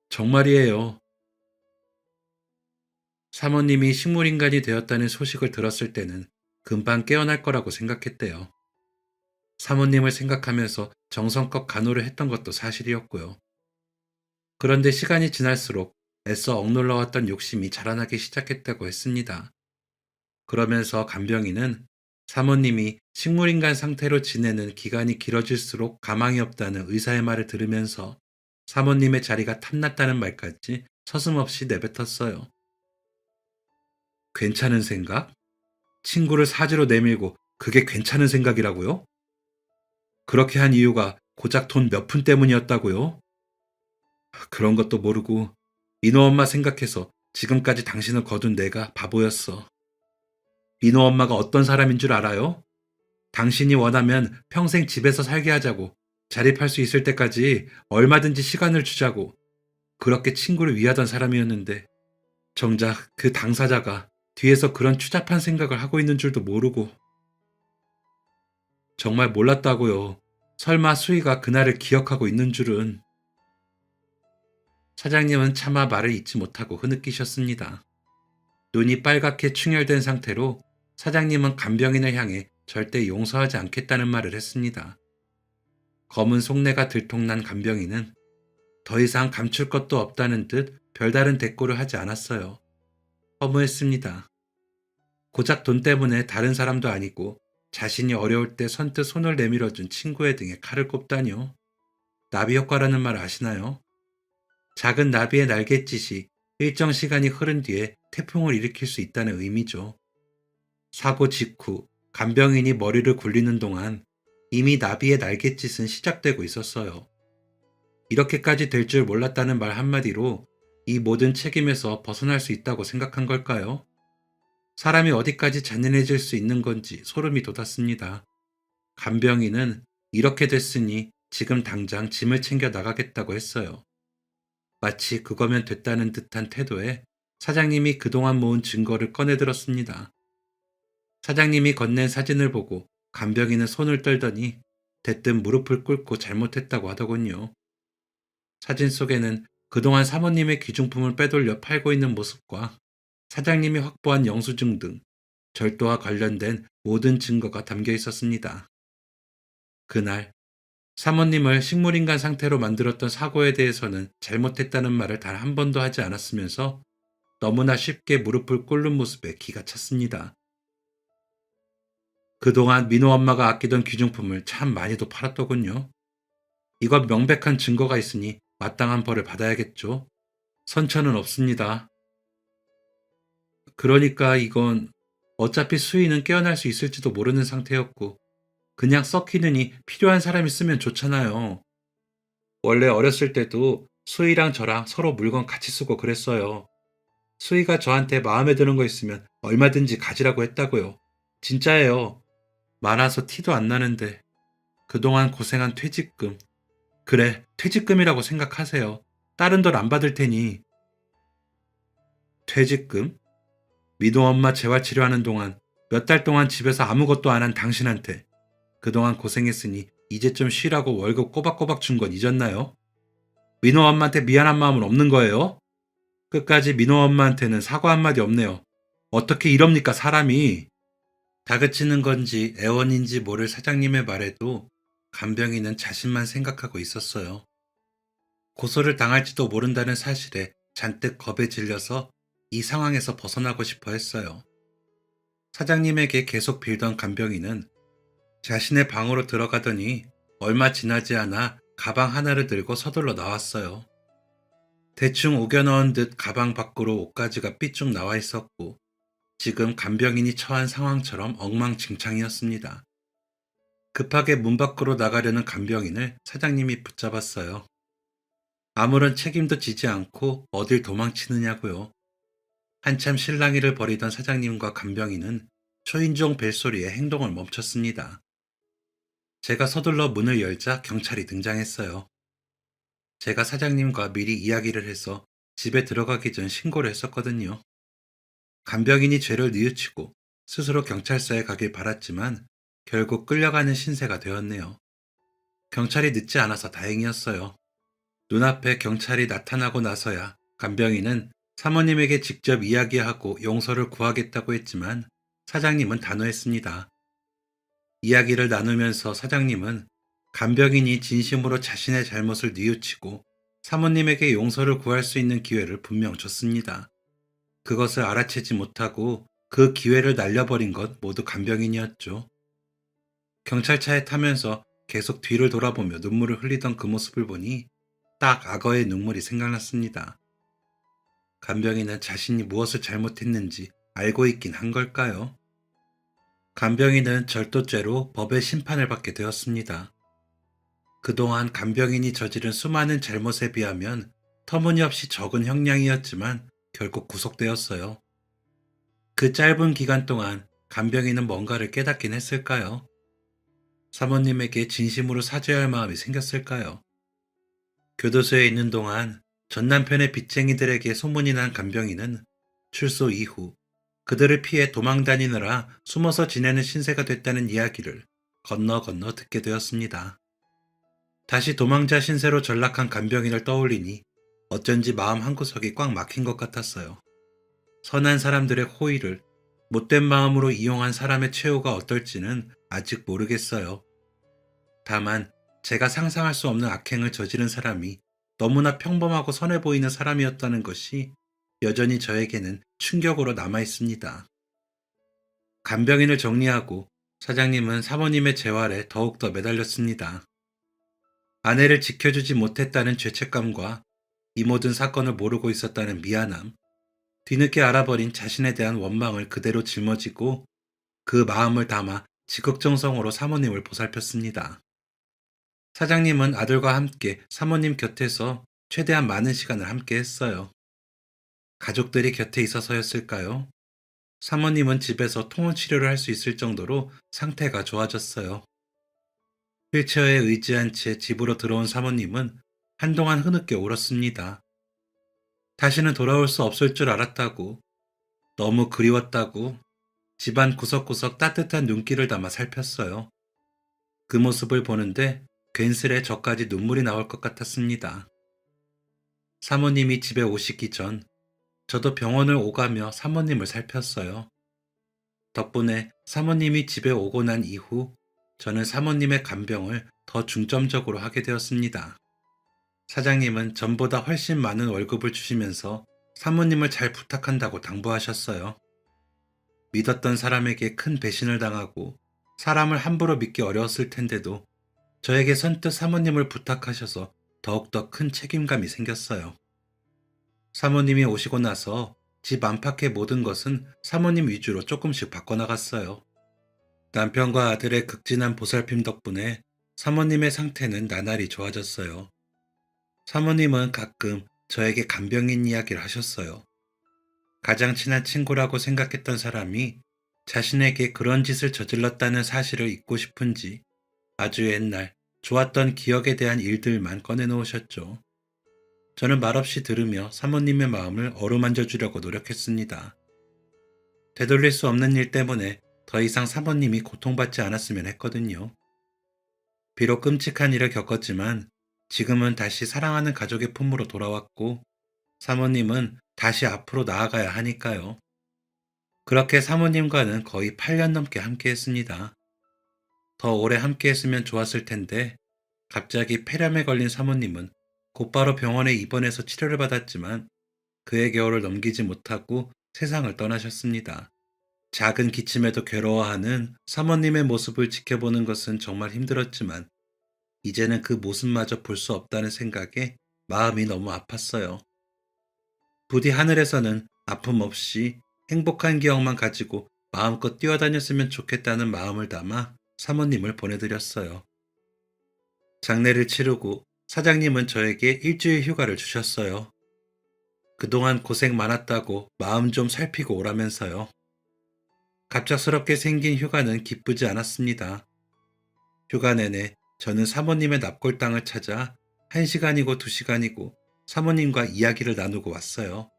정말이에요. 사모님이 식물인간이 되었다는 소식을 들었을 때는 금방 깨어날 거라고 생각했대요. 사모님을 생각하면서 정성껏 간호를 했던 것도 사실이었고요. 그런데 시간이 지날수록 애써 억눌러왔던 욕심이 자라나기 시작했다고 했습니다. 그러면서 간병인은 사모님이 식물인간 상태로 지내는 기간이 길어질수록 가망이 없다는 의사의 말을 들으면서 사모님의 자리가 탐났다는 말까지 서슴없이 내뱉었어요. 괜찮은 생각? 친구를 사지로 내밀고 그게 괜찮은 생각이라고요? 그렇게 한 이유가 고작 돈 몇 푼 때문이었다고요? 그런 것도 모르고 민호 엄마 생각해서 지금까지 당신을 거둔 내가 바보였어. 민호 엄마가 어떤 사람인 줄 알아요? 당신이 원하면 평생 집에서 살게 하자고, 자립할 수 있을 때까지 얼마든지 시간을 주자고, 그렇게 친구를 위하던 사람이었는데, 정작 그 당사자가 뒤에서 그런 추잡한 생각을 하고 있는 줄도 모르고, 정말 몰랐다고요. 설마 수희가 그날을 기억하고 있는 줄은. 사장님은 차마 말을 잇지 못하고 흐느끼셨습니다. 눈이 빨갛게 충혈된 상태로 사장님은 간병인을 향해 절대 용서하지 않겠다는 말을 했습니다. 검은 속내가 들통난 간병인은 더 이상 감출 것도 없다는 듯 별다른 대꾸를 하지 않았어요. 허무했습니다. 고작 돈 때문에 다른 사람도 아니고 자신이 어려울 때 선뜻 손을 내밀어준 친구의 등에 칼을 꼽다니요. 나비 효과라는 말 아시나요? 작은 나비의 날갯짓이 일정 시간이 흐른 뒤에 태풍을 일으킬 수 있다는 의미죠. 사고 직후 간병인이 머리를 굴리는 동안 이미 나비의 날갯짓은 시작되고 있었어요. 이렇게까지 될 줄 몰랐다는 말 한마디로 이 모든 책임에서 벗어날 수 있다고 생각한 걸까요? 사람이 어디까지 잔인해질 수 있는 건지 소름이 돋았습니다. 간병인은 이렇게 됐으니 지금 당장 짐을 챙겨 나가겠다고 했어요. 마치 그거면 됐다는 듯한 태도에 사장님이 그동안 모은 증거를 꺼내들었습니다. 사장님이 건넨 사진을 보고 간병인은 손을 떨더니 대뜸 무릎을 꿇고 잘못했다고 하더군요. 사진 속에는 그동안 사모님의 귀중품을 빼돌려 팔고 있는 모습과 사장님이 확보한 영수증 등 절도와 관련된 모든 증거가 담겨 있었습니다. 그날 사모님을 식물인간 상태로 만들었던 사고에 대해서는 잘못했다는 말을 단 한 번도 하지 않았으면서 너무나 쉽게 무릎을 꿇는 모습에 기가 찼습니다. 그동안 민호 엄마가 아끼던 귀중품을 참 많이도 팔았더군요. 이건 명백한 증거가 있으니 마땅한 벌을 받아야겠죠. 선처는 없습니다. 그러니까 이건 어차피 수희는 깨어날 수 있을지도 모르는 상태였고 그냥 썩히느니 필요한 사람이 쓰면 좋잖아요. 원래 어렸을 때도 수희랑 저랑 서로 물건 같이 쓰고 그랬어요. 수희가 저한테 마음에 드는 거 있으면 얼마든지 가지라고 했다고요. 진짜예요. 많아서 티도 안 나는데 그동안 고생한 퇴직금. 그래, 퇴직금이라고 생각하세요. 다른 돈 안 받을 테니. 퇴직금? 미도 엄마 재활 치료하는 동안 몇 달 동안 집에서 아무것도 안 한 당신한테 그동안 고생했으니 이제 좀 쉬라고 월급 꼬박꼬박 준 건 잊었나요? 민호 엄마한테 미안한 마음은 없는 거예요? 끝까지 민호 엄마한테는 사과 한마디 없네요. 어떻게 이럽니까, 사람이? 다그치는 건지 애원인지 모를 사장님의 말에도 간병인은 자신만 생각하고 있었어요. 고소를 당할지도 모른다는 사실에 잔뜩 겁에 질려서 이 상황에서 벗어나고 싶어 했어요. 사장님에게 계속 빌던 간병인은 자신의 방으로 들어가더니 얼마 지나지 않아 가방 하나를 들고 서둘러 나왔어요. 대충 우겨 넣은 듯 가방 밖으로 옷가지가 삐쭉 나와 있었고 지금 간병인이 처한 상황처럼 엉망진창이었습니다. 급하게 문 밖으로 나가려는 간병인을 사장님이 붙잡았어요. 아무런 책임도 지지 않고 어딜 도망치느냐고요. 한참 실랑이를 벌이던 사장님과 간병인은 초인종 벨소리에 행동을 멈췄습니다. 제가 서둘러 문을 열자 경찰이 등장했어요. 제가 사장님과 미리 이야기를 해서 집에 들어가기 전 신고를 했었거든요. 간병인이 죄를 뉘우치고 스스로 경찰서에 가길 바랐지만 결국 끌려가는 신세가 되었네요. 경찰이 늦지 않아서 다행이었어요. 눈앞에 경찰이 나타나고 나서야 간병인은 사모님에게 직접 이야기하고 용서를 구하겠다고 했지만 사장님은 단호했습니다. 이야기를 나누면서 사장님은 간병인이 진심으로 자신의 잘못을 뉘우치고 사모님에게 용서를 구할 수 있는 기회를 분명 줬습니다. 그것을 알아채지 못하고 그 기회를 날려버린 것 모두 간병인이었죠. 경찰차에 타면서 계속 뒤를 돌아보며 눈물을 흘리던 그 모습을 보니 딱 악어의 눈물이 생각났습니다. 간병인은 자신이 무엇을 잘못했는지 알고 있긴 한 걸까요? 간병인은 절도죄로 법의 심판을 받게 되었습니다. 그동안 간병인이 저지른 수많은 잘못에 비하면 터무니없이 적은 형량이었지만 결국 구속되었어요. 그 짧은 기간 동안 간병인은 뭔가를 깨닫긴 했을까요? 사모님에게 진심으로 사죄할 마음이 생겼을까요? 교도소에 있는 동안 전 남편의 빚쟁이들에게 소문이 난 간병인은 출소 이후 그들을 피해 도망 다니느라 숨어서 지내는 신세가 됐다는 이야기를 건너 건너 듣게 되었습니다. 다시 도망자 신세로 전락한 간병인을 떠올리니 어쩐지 마음 한구석이 꽉 막힌 것 같았어요. 선한 사람들의 호의를 못된 마음으로 이용한 사람의 최후가 어떨지는 아직 모르겠어요. 다만 제가 상상할 수 없는 악행을 저지른 사람이 너무나 평범하고 선해 보이는 사람이었다는 것이 여전히 저에게는 충격으로 남아 있습니다. 간병인을 정리하고 사장님은 사모님의 재활에 더욱더 매달렸습니다. 아내를 지켜주지 못했다는 죄책감과 이 모든 사건을 모르고 있었다는 미안함, 뒤늦게 알아버린 자신에 대한 원망을 그대로 짊어지고 그 마음을 담아 지극정성으로 사모님을 보살폈습니다. 사장님은 아들과 함께 사모님 곁에서 최대한 많은 시간을 함께 했어요. 가족들이 곁에 있어서였을까요? 사모님은 집에서 통원 치료를 할 수 있을 정도로 상태가 좋아졌어요. 휠체어에 의지한 채 집으로 들어온 사모님은 한동안 흐느껴 울었습니다. 다시는 돌아올 수 없을 줄 알았다고, 너무 그리웠다고 집안 구석구석 따뜻한 눈길을 담아 살폈어요. 그 모습을 보는데 괜스레 저까지 눈물이 나올 것 같았습니다. 사모님이 집에 오시기 전 저도 병원을 오가며 사모님을 살폈어요. 덕분에 사모님이 집에 오고 난 이후 저는 사모님의 간병을 더 중점적으로 하게 되었습니다. 사장님은 전보다 훨씬 많은 월급을 주시면서 사모님을 잘 부탁한다고 당부하셨어요. 믿었던 사람에게 큰 배신을 당하고 사람을 함부로 믿기 어려웠을 텐데도 저에게 선뜻 사모님을 부탁하셔서 더욱더 큰 책임감이 생겼어요. 사모님이 오시고 나서 집 안팎의 모든 것은 사모님 위주로 조금씩 바꿔나갔어요. 남편과 아들의 극진한 보살핌 덕분에 사모님의 상태는 나날이 좋아졌어요. 사모님은 가끔 저에게 간병인 이야기를 하셨어요. 가장 친한 친구라고 생각했던 사람이 자신에게 그런 짓을 저질렀다는 사실을 잊고 싶은지 아주 옛날 좋았던 기억에 대한 일들만 꺼내놓으셨죠. 저는 말없이 들으며 사모님의 마음을 어루만져 주려고 노력했습니다. 되돌릴 수 없는 일 때문에 더 이상 사모님이 고통받지 않았으면 했거든요. 비록 끔찍한 일을 겪었지만 지금은 다시 사랑하는 가족의 품으로 돌아왔고 사모님은 다시 앞으로 나아가야 하니까요. 그렇게 사모님과는 거의 8년 넘게 함께 했습니다. 더 오래 함께 했으면 좋았을 텐데 갑자기 폐렴에 걸린 사모님은 곧바로 병원에 입원해서 치료를 받았지만 그의 겨울을 넘기지 못하고 세상을 떠나셨습니다. 작은 기침에도 괴로워하는 사모님의 모습을 지켜보는 것은 정말 힘들었지만 이제는 그 모습마저 볼 수 없다는 생각에 마음이 너무 아팠어요. 부디 하늘에서는 아픔 없이 행복한 기억만 가지고 마음껏 뛰어다녔으면 좋겠다는 마음을 담아 사모님을 보내드렸어요. 장례를 치르고 사장님은 저에게 일주일 휴가를 주셨어요. 그동안 고생 많았다고 마음 좀 살피고 오라면서요. 갑작스럽게 생긴 휴가는 기쁘지 않았습니다. 휴가 내내 저는 사모님의 납골당을 찾아 1시간이고 2시간이고 사모님과 이야기를 나누고 왔어요.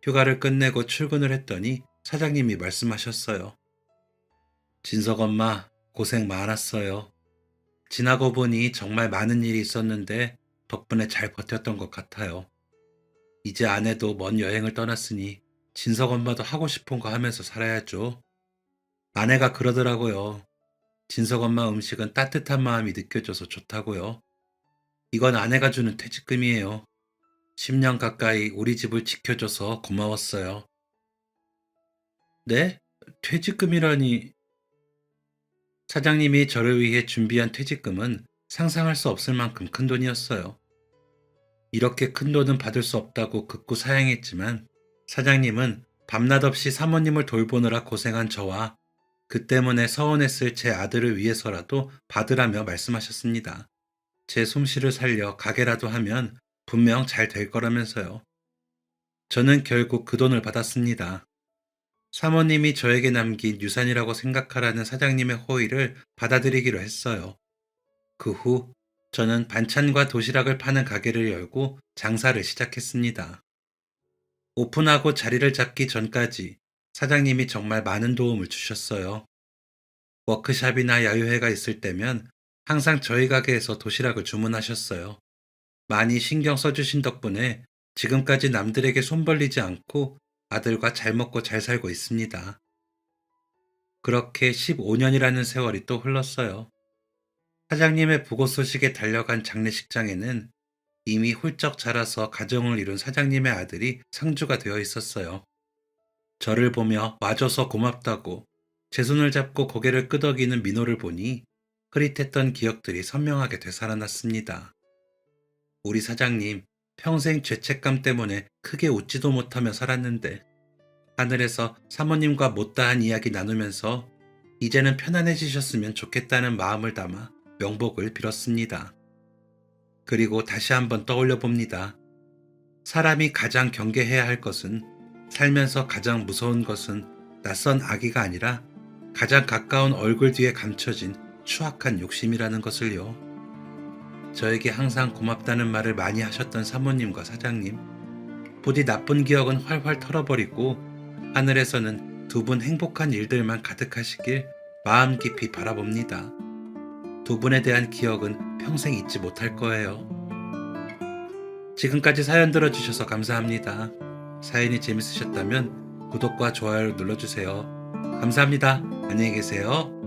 휴가를 끝내고 출근을 했더니 사장님이 말씀하셨어요. 진석 엄마, 고생 많았어요. 지나고 보니 정말 많은 일이 있었는데 덕분에 잘 버텼던 것 같아요. 이제 아내도 먼 여행을 떠났으니 진석 엄마도 하고 싶은 거 하면서 살아야죠. 아내가 그러더라고요. 진석 엄마 음식은 따뜻한 마음이 느껴져서 좋다고요. 이건 아내가 주는 퇴직금이에요. 10년 가까이 우리 집을 지켜줘서 고마웠어요. 네? 퇴직금이라니. 사장님이 저를 위해 준비한 퇴직금은 상상할 수 없을 만큼 큰 돈이었어요. 이렇게 큰 돈은 받을 수 없다고 극구 사양했지만 사장님은 밤낮 없이 사모님을 돌보느라 고생한 저와 그 때문에 서운했을 제 아들을 위해서라도 받으라며 말씀하셨습니다. 제 솜씨를 살려 가게라도 하면 분명 잘 될 거라면서요. 저는 결국 그 돈을 받았습니다. 사모님이 저에게 남긴 유산이라고 생각하라는 사장님의 호의를 받아들이기로 했어요. 그 후 저는 반찬과 도시락을 파는 가게를 열고 장사를 시작했습니다. 오픈하고 자리를 잡기 전까지 사장님이 정말 많은 도움을 주셨어요. 워크샵이나 야유회가 있을 때면 항상 저희 가게에서 도시락을 주문하셨어요. 많이 신경 써주신 덕분에 지금까지 남들에게 손 벌리지 않고 아들과 잘 먹고 잘 살고 있습니다. 그렇게 15년이라는 세월이 또 흘렀어요. 사장님의 부고 소식에 달려간 장례식장에는 이미 훌쩍 자라서 가정을 이룬 사장님의 아들이 상주가 되어 있었어요. 저를 보며 와줘서 고맙다고 제 손을 잡고 고개를 끄덕이는 민호를 보니 흐릿했던 기억들이 선명하게 되살아났습니다. 우리 사장님 평생 죄책감 때문에 크게 웃지도 못하며 살았는데 하늘에서 사모님과 못다한 이야기 나누면서 이제는 편안해지셨으면 좋겠다는 마음을 담아 명복을 빌었습니다. 그리고 다시 한번 떠올려 봅니다. 사람이 가장 경계해야 할 것은 살면서 가장 무서운 것은 낯선 악의가 아니라 가장 가까운 얼굴 뒤에 감춰진 추악한 욕심이라는 것을요. 저에게 항상 고맙다는 말을 많이 하셨던 사모님과 사장님, 부디 나쁜 기억은 활활 털어버리고 하늘에서는 두 분 행복한 일들만 가득하시길 마음 깊이 바라봅니다. 두 분에 대한 기억은 평생 잊지 못할 거예요. 지금까지 사연 들어주셔서 감사합니다. 사연이 재밌으셨다면 구독과 좋아요를 눌러주세요. 감사합니다. 안녕히 계세요.